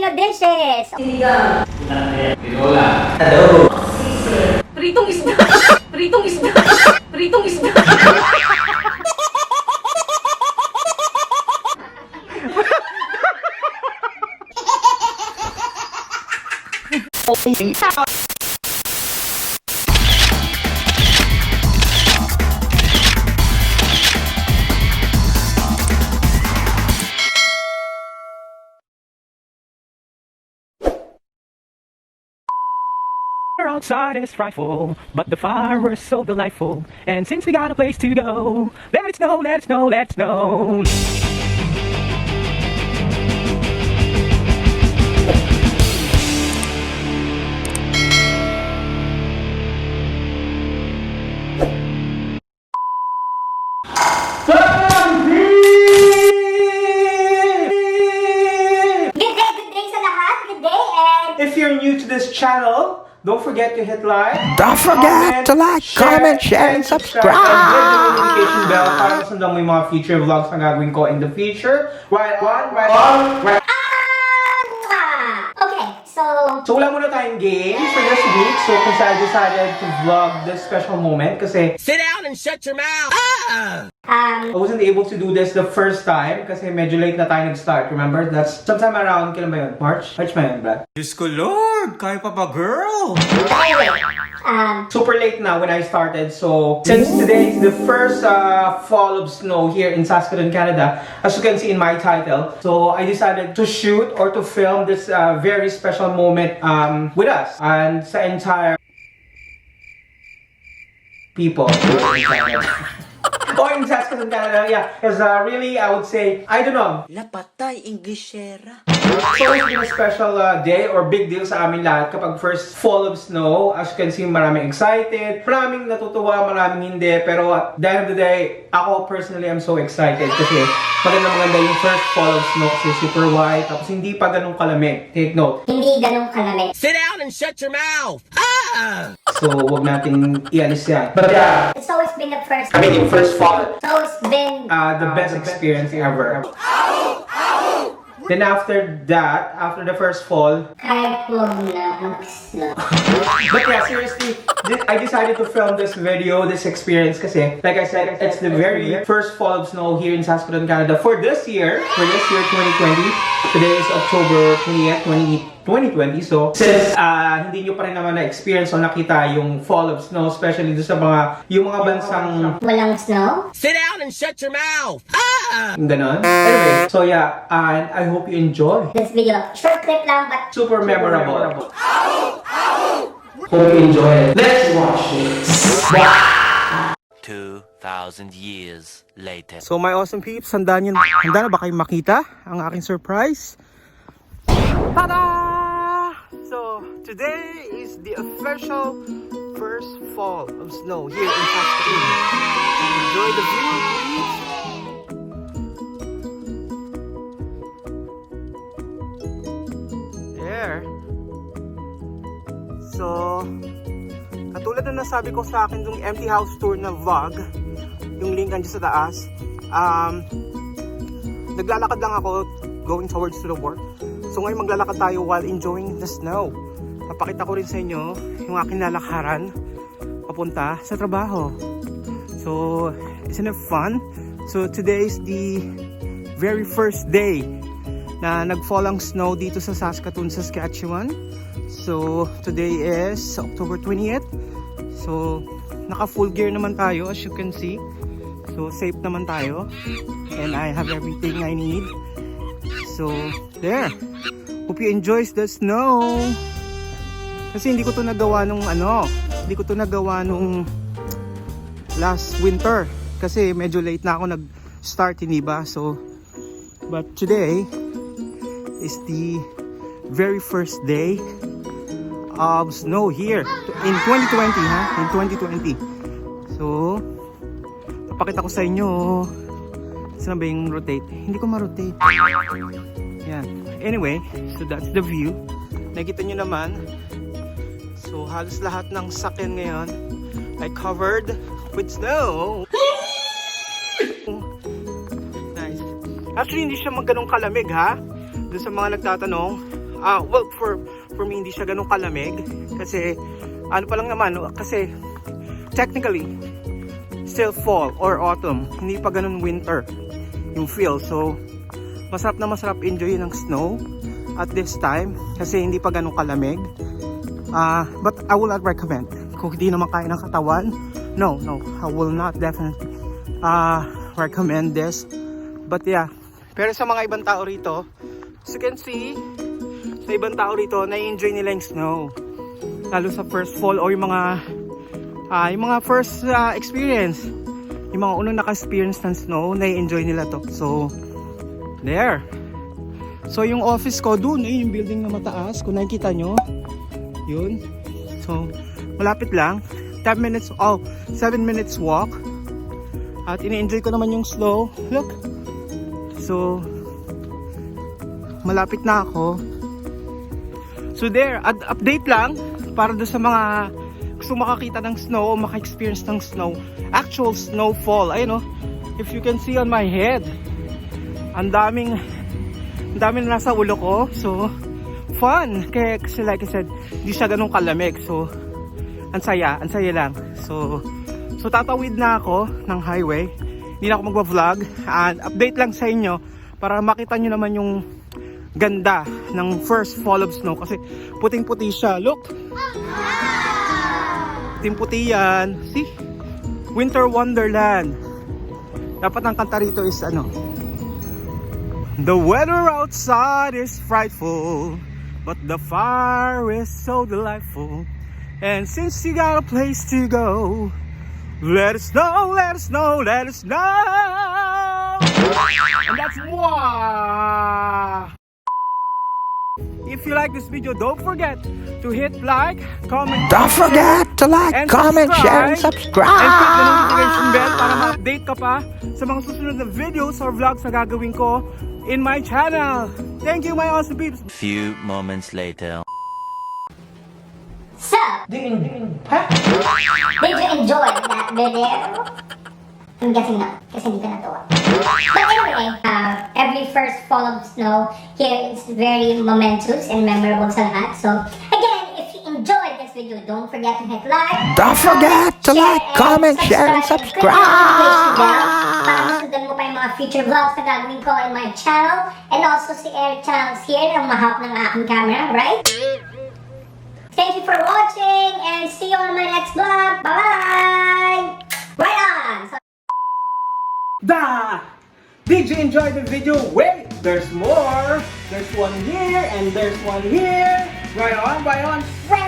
na dishes. Tinola. Adobo. Pritong isda. Pritong isda. Pritong isda. Outside is frightful, but the fire is so delightful. And since we got a place to go, let it snow, let it snow, let it snow. Good day sa lahat. Good day and... If you're new to this channel, don't forget to hit like. Don't forget to like, comment, share, and subscribe. And hit the notification bell para masundan mo yung mga future vlogs na gagawin ko in the future. Right on. Okay, so... So wala muna tayong games for this week. So kasi I decided to vlog this special moment kasi Sit down and shut your mouth. I wasn't able to do this the first time kasi medyo late na tayo nag-start. Remember? That's sometime around, kailan ba yun? March? March ba yun, Brad? Diyos ko, Lord! Kaya pa ba, girl? Anyway, Super late na when I started. So, since today is the first fall of snow here in Saskatoon, Canada, as you can see in my title, so I decided to shoot or to film this very special moment with us and sa entire people. Or in Saskatoon, Canada, yeah. Because really, I would say, I don't know. Lapatay, Englishera. So it's been a special day or big deal sa amin lahat kapag first fall of snow. As you can see, maraming excited, maraming natutuwa, maraming hindi. Pero at the end of the day, ako personally, I'm so excited kasi maganda yung first fall of snow kasi super white. Tapos hindi pa ganun kalamig. Take note. hindi ganun kalamig. Sit down and shut your mouth. So, wag natin ialis yan. But yeah, It's always been the first... yung first fall, It's always been... the best experience ever. Then after that, after the first fall, Kahit huwag na mag-snow. but yeah, seriously, I decided to film this video, this experience kasi, like I said, it's the very first fall of snow here in Saskatoon, Canada for this year 2020. Today is October 20th, 2020. So, since hindi nyo pa rin naman na-experience o nakita yung fall of snow, especially doon sa yung mga bansang Walang snow? Sit down and shut your mouth. ganon. Anyway, so yeah, and I hope you enjoy. This video, short clip lang but... Super memorable. Hope you enjoy it. Let's watch this. 2,000 years later. So my awesome peeps, handa na ba kayong makita ang aking surprise? Tada! So today is the official first fall of snow here in Saskatoon. Enjoy the view, please. There. So, katulad na nasabi ko sa akin yung empty house tour na vlog, yung link andyan sa taas, naglalakad lang ako going towards to the work. So ngayon maglalakad tayo while enjoying the snow. Papakita ko rin sa inyo yung aking lalakaran papunta sa trabaho. So, isn't it fun? So today is the very first day na nagfall ang snow dito sa Saskatoon, Saskatchewan. So today is October 20th. So naka full gear naman tayo as you can see. So safe naman tayo. And I have everything I need. So there. Hope you enjoy the snow. Kasi hindi ko to nagawa nung last winter. Kasi medyo late na ako nag-start, hindi ba? So but today is the very first day of snow here in 2020 in 2020. So papakita ko sa inyo. Saan ba yung rotate? Hindi ko ma-rotate. Yan. Anyway, so that's the view. Nakita nyo naman. So halos lahat ng sakyan ngayon ay covered with snow. Nice. Actually hindi siya magganong kalamig ha. Doon sa mga nagtatanong, Well, for me, hindi siya ganun kalamig. Kasi, ano pa lang naman, kasi, technically, still fall or autumn. Hindi pa ganun winter yung feel. So, masarap na masarap enjoy ng snow at this time. Kasi hindi pa ganun kalamig. But I will not recommend. Kung hindi naman kaya ng katawan, no, I will not definitely recommend this. But yeah, pero sa mga ibang tao rito, as you can see, sa ibang tao rito, na-enjoy nila yung snow. Lalo sa first fall o yung mga first experience. Yung mga unang naka-experience ng snow, na-enjoy nila to. So, there. So, yung office ko dun, yung building na mataas, kung nakikita nyo, yun. So, malapit lang. 7 minutes walk. At ini-enjoy ko naman yung snow. Look. So, malapit na ako. So there, update lang para doon sa mga gusto makakita ng snow o maka-experience ng snow. Actual snowfall. Ayun oh. If you can see on my head, ang daming na nasa ulo ko. So, fun. Kasi like I said, hindi siya ganun kalamig. So, ang saya lang. So tatawid na ako ng highway. Hindi na ako magwa-vlog. And update lang sa inyo para makita nyo naman yung ganda ng first fall of snow. Kasi puting-puti siya. Look! Puting-puti yan. See? Winter Wonderland. Dapat ang kanta rito is ano? The weather outside is frightful, but the fire is so delightful. And since you got a place to go, let us know, let us know, let us know. And that's why. If you like this video, don't forget to hit like, comment, Don't forget to like, and comment, share, and And subscribe. click the notification bell para ma-update ka pa sa mga susunod na videos or vlogs na gagawin ko in my channel. Thank you, my awesome peeps. Few moments later. So, Did you did you enjoy that video? I'm guessing not, kasi hindi ka natuwa. But anyway, every first fall of snow here is very momentous and memorable sa lahat. So, again, if you enjoyed this video, don't forget to hit like. Don't forget to like, comment, share, and click the notification bell para subscribe. masundan mo pa yung mga future vlogs na gagawin ko in my channel. And also si Eric Channels here, ang mahawak ng aking camera, right? Thank you for watching and see you on my next vlog. Bye! Right on! So, Did you enjoy the video? Wait, there's more. There's one here and there's one here. Right on, right on, right